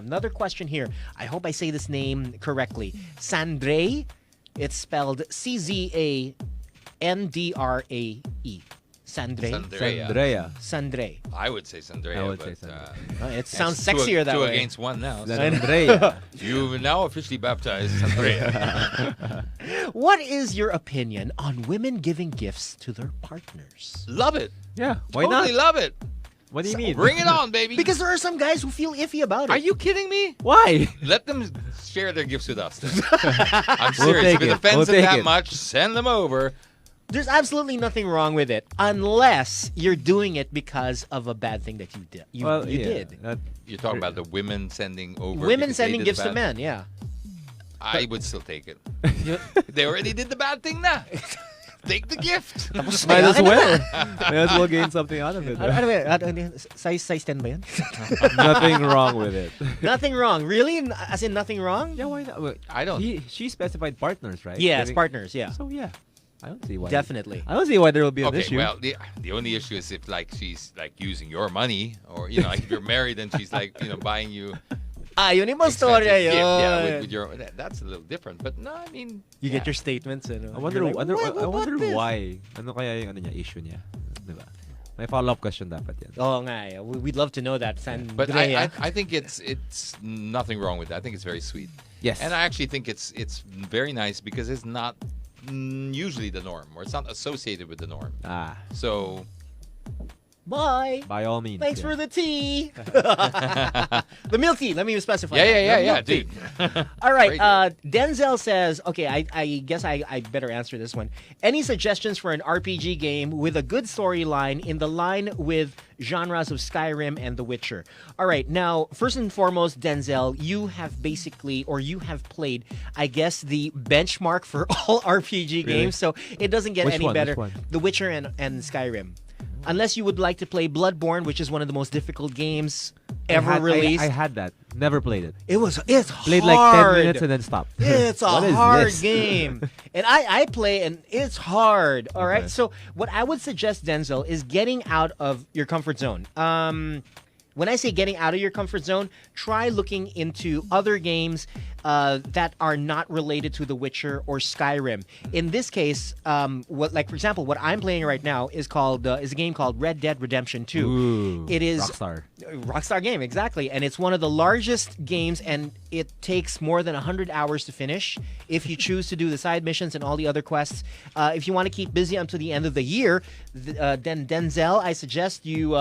Another question here. I hope I say this name correctly. Sandre. It's spelled Czandrae. Sandre. Sandrea. Sandre. I would say Sandrea. I would but, say Sandrea. It sounds sexier that two way. against one now. So. Sandrea. You've now officially baptized Sandrea. What is your opinion on women giving gifts to their partners? Love it. Yeah, why Totally not? love it. What do you mean? Bring it on, baby. Because there are some guys who feel iffy about it. Are you kidding me? Why? Let them share their gifts with us. I'm serious. take If it it. offends We'll them take that it. much, send them over. There's absolutely nothing wrong with it unless you're doing it because of a bad thing that you did. You did. You're talking about the women sending over. Women because they sending did gifts the to bad- men, yeah. I would still take it. They already did the bad thing now. Take the gift. Might as well. Might as well gain something out of it. Size 10 ba yan? Nothing wrong with it. Nothing wrong. Really? As in nothing wrong? Yeah, why not? Wait, I don't. She specified partners, right? Yes, Giving- partners, yeah. So yeah, I don't see why. Definitely. I don't see why there will be an Okay, issue. well, the only issue is if like she's like using your money, or you know, like if you're married and she's like buying you. Yun yung expensive storya gift. yun. Yeah, with your that's a little different. But no, I mean, You yeah. get your statements. And, I wonder, you're like, I wonder, "What I wonder this?" why. Ano kaya yung issue niya? Diba? May follow-up question dapat yan. Oo nga, eh. We'd love to know that. Sandrea. But I think it's nothing wrong with that. I think it's very sweet. Yes. And I actually think it's very nice because it's not usually the norm, or it's not associated with the norm. So Bye. By all means. Thanks yeah. for the tea. The milk tea. Let me specify. yeah, Milk tea. dude. All right. Great. Denzel says, okay, I guess I better answer this one. Any suggestions for an RPG game with a good storyline in the line with genres of Skyrim and The Witcher? All right. Now, first and foremost, Denzel, you have basically, or you have played, I guess, the benchmark for all RPG games. So it doesn't get any better. Which one? The Witcher and Skyrim. Unless you would like to play Bloodborne, which is one of the most difficult games ever released. I had that. Never played it. It's Played hard. like 10 minutes and then stopped. It's a What is hard this? game. And I play and it's hard. All right. So what I would suggest, Denzel, is getting out of your comfort zone. When I say getting out of your comfort zone, try looking into other games that are not related to The Witcher or Skyrim. In this case, for example, what I'm playing right now is a game called Red Dead Redemption 2. Ooh, It is Rockstar game, exactly, and it's one of the largest games, and it takes more than 100 hours to finish if you choose to do the side missions and all the other quests. If you want to keep busy until the end of the year, then Denzel, I suggest you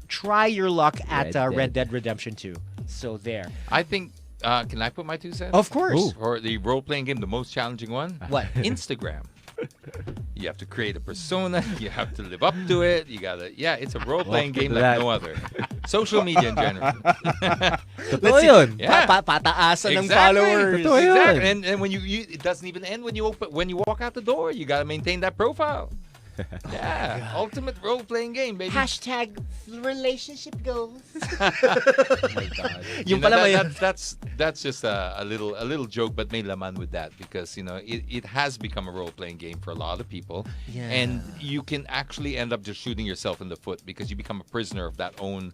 try your luck at Red Dead Redemption 2. So there. I think. Can I put my 2 cents? Of course. For the role-playing game, the most challenging one. What? Instagram. You have to create a persona. You have to live up to it. You gotta. Yeah, it's a role-playing game like no other. Social media in general. Totoo yun. Yeah. Pataasan ng followers. Totoo yun. Exactly. And when you it doesn't even end when you walk out the door. You gotta maintain that profile. Yeah, ultimate role-playing game, baby. Hashtag relationship goals. Oh my God. Yung pala ba yun? That's just a little joke, but may laman with that because it has become a role-playing game for a lot of people, and you can actually end up just shooting yourself in the foot because you become a prisoner of that own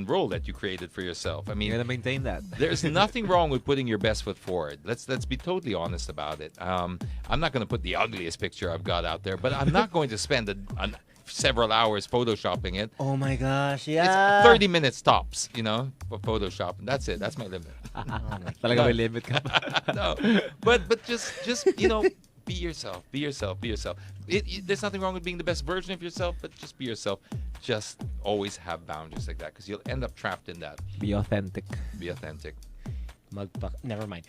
role that you created for yourself. I mean, You gotta maintain that. there's nothing wrong with putting your best foot forward. Let's be totally honest about it. I'm not going to put the ugliest picture I've got out there, but I'm not going to spend several hours photoshopping it. Oh my gosh, yeah. It's 30 minutes tops, for Photoshop. That's it. That's my limit. Talaga may limit ka. No, but just be yourself. Be yourself. Be yourself. There's nothing wrong with being the best version of yourself, but just be yourself. Just always have boundaries like that because you'll end up trapped in that. Be authentic. Be authentic. Never mind.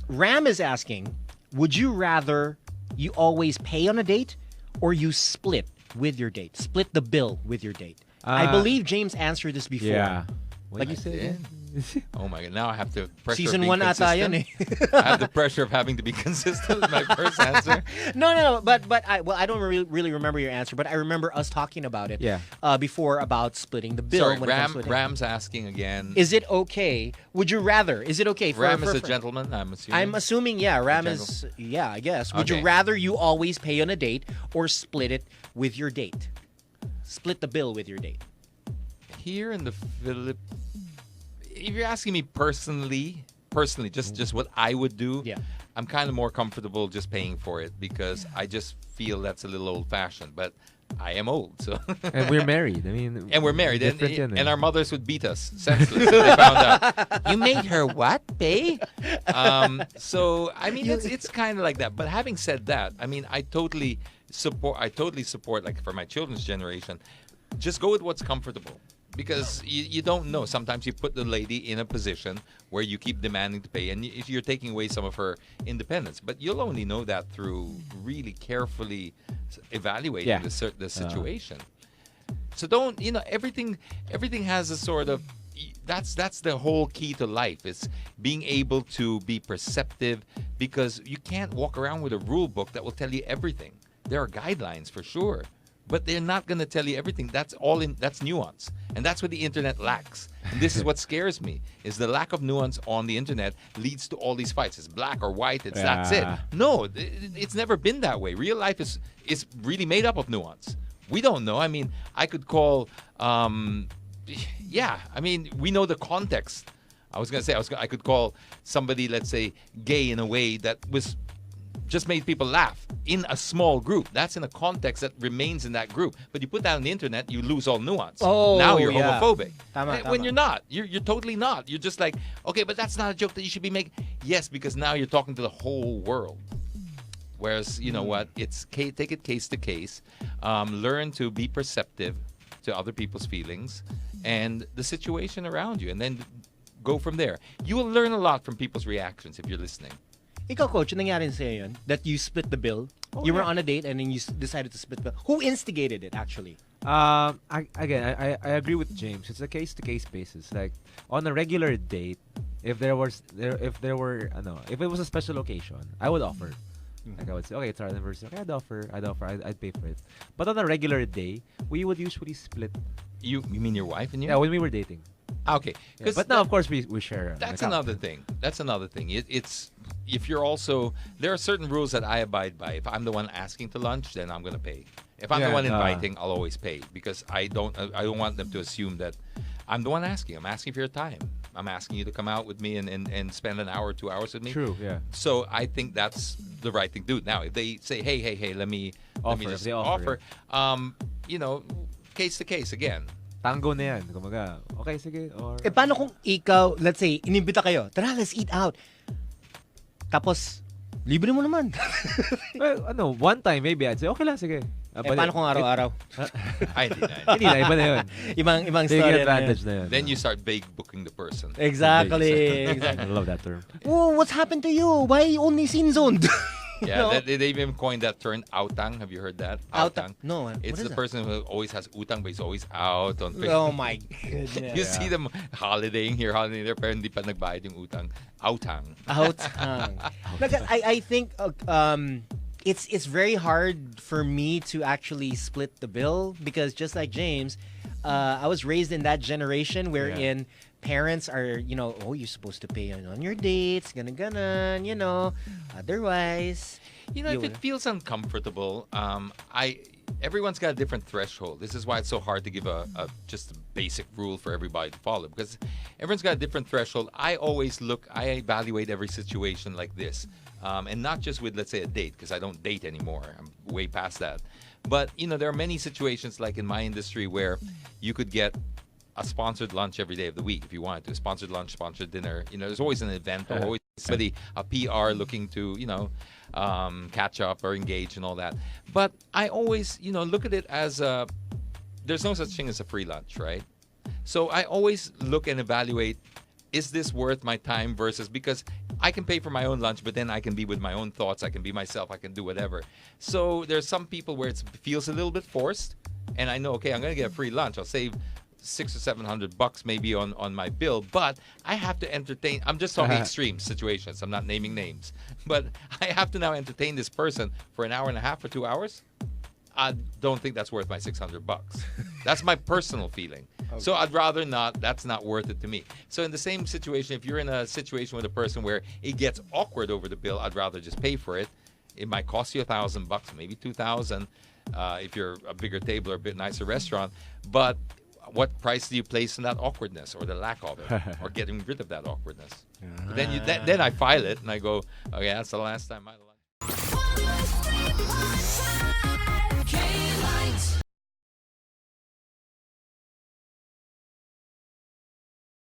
Ram is asking, would you rather you always pay on a date or you split with your date? Split the bill with your date. I believe James answered this before. Yeah. Like you said. Oh my God! Now I have to pressure. Season of being 1 ata yun consistent. I have the pressure of having to be consistent with my first answer. No. But I don't really remember your answer, but I remember us talking about it. Before about splitting the bill. Sorry, when it comes to a date. Ram's asking again. Is it okay? Would you rather? Is it okay for Ram is a gentleman, I'm assuming. I'm assuming, yeah. Ram is, yeah, I guess. Would you Okay. rather you always pay on a date or split it with your date? Split the bill with your date. Here in the Philippines, if you're asking me personally, just what I would do, Yeah. I'm kind of more comfortable just paying for it because I just feel that's a little old-fashioned. But I am old, so And we're married. I mean, and we're married, different yan eh. and our mothers would beat us senseless if they found out. You made her what pay? So I mean, it's kind of like that. But having said that, I mean, I totally support. Like for my children's generation, just go with what's comfortable. Because you don't know. Sometimes you put the lady in a position where you keep demanding to pay, and if you're taking away some of her independence. But you'll only know that through really carefully evaluating the situation. So don't, everything has a sort of, that's the whole key to life, is being able to be perceptive, because you can't walk around with a rule book that will tell you everything. There are guidelines for sure, but they're not going to tell you everything. That's nuance. And that's what the internet lacks. And this is what scares me, is the lack of nuance on the internet leads to all these fights. It's black or white. That's it. No, it's never been that way. Real life is really made up of nuance. We don't know. I mean, I could call, I mean, we know the context. I was going to say, I could call somebody, let's say, gay in a way that was just made people laugh in a small group. That's in a context that remains in that group. But you put that on the internet, you lose all nuance. Oh, now you're yeah. homophobic. Tama. When you're not. You're totally not. You're just like, okay, but that's not a joke that you should be making. Yes, because now you're talking to the whole world. Whereas, you know what? Take it case to case. Learn to be perceptive to other people's feelings and the situation around you. And then go from there. You will learn a lot from people's reactions if you're listening. Ikaw, coach, nangyari sa'yo yun? That you split the bill? You were on a date and then you decided to split the bill. Who instigated it, actually? I agree with James. It's a case-to-case basis. Like, on a regular date, if it was a special occasion, I would offer. Like, I would say, okay, it's our anniversary. Okay, I'd pay for it. But on a regular day, we would usually split. You mean your wife and you? Yeah, when we were dating. Okay. Yeah, but now, of course, we share. That's another thing. It's if you're also, there are certain rules that I abide by. If I'm the one asking to lunch, then I'm gonna pay. If I'm the one inviting, I'll always pay, because I don't want them to assume that I'm the one asking. I'm asking for your time. I'm asking you to come out with me and spend an hour or 2 hours with me. True. Yeah. So I think that's the right thing to do. Now, if they say, hey, let me just offer, case to case again. Tango na yan. Kumaga, okay, sige. Or... paano kung ikaw, let's say, inimbita kayo, tara, let's eat out. Tapos, libre mo naman. Well, one time maybe I'd say, okay lang, sige. Paano kung araw-araw? Ay, hindi na. Hindi na, iba na yun. Ibang Take story advantage na yun. Then you start vague booking the person. Exactly. I love that term. Oh, what's happened to you? Why only scene zoned? Yeah, they even coined that term, outang. Have you heard that? Outang? No. It's the person who always has utang, but he's always out on Facebook. Oh my goodness. You see them holidaying here, holidaying there, pero hindi pa nagbayad yung utang. Outang. Outang. I think it's very hard for me to actually split the bill, because just like James, I was raised in that generation wherein parents are, oh, you're supposed to pay on your dates, ganon, otherwise. If it feels uncomfortable, everyone's got a different threshold. This is why it's so hard to give just a basic rule for everybody to follow, because everyone's got a different threshold. I evaluate every situation like this. And not just with, let's say, a date, because I don't date anymore. I'm way past that. But, there are many situations, like in my industry, where you could get a sponsored lunch every day of the week if you wanted to. Sponsored lunch, sponsored dinner. There's always an event, or always somebody, a PR looking to, catch up or engage and all that. But I always, look at it as there's no such thing as a free lunch, right? So I always look and evaluate, is this worth my time versus, because I can pay for my own lunch, but then I can be with my own thoughts. I can be myself. I can do whatever. So there's some people where it feels a little bit forced, and I know, okay, I'm going to get a free lunch. I'll save $600 or $700 maybe on my bill, but I have to entertain. I'm just talking extreme situations. I'm not naming names, but I have to now entertain this person for an hour and a half or 2 hours. I don't think that's worth my $600. That's my personal feeling. Okay. So I'd rather not. That's not worth it to me. So in the same situation, if you're in a situation with a person where it gets awkward over the bill, I'd rather just pay for it. It might cost you $1,000, maybe $2,000, if you're a bigger table or a bit nicer restaurant. But what price do you place on that awkwardness or the lack of it, or getting rid of that awkwardness? Then I file it and I go, okay, that's the last time I.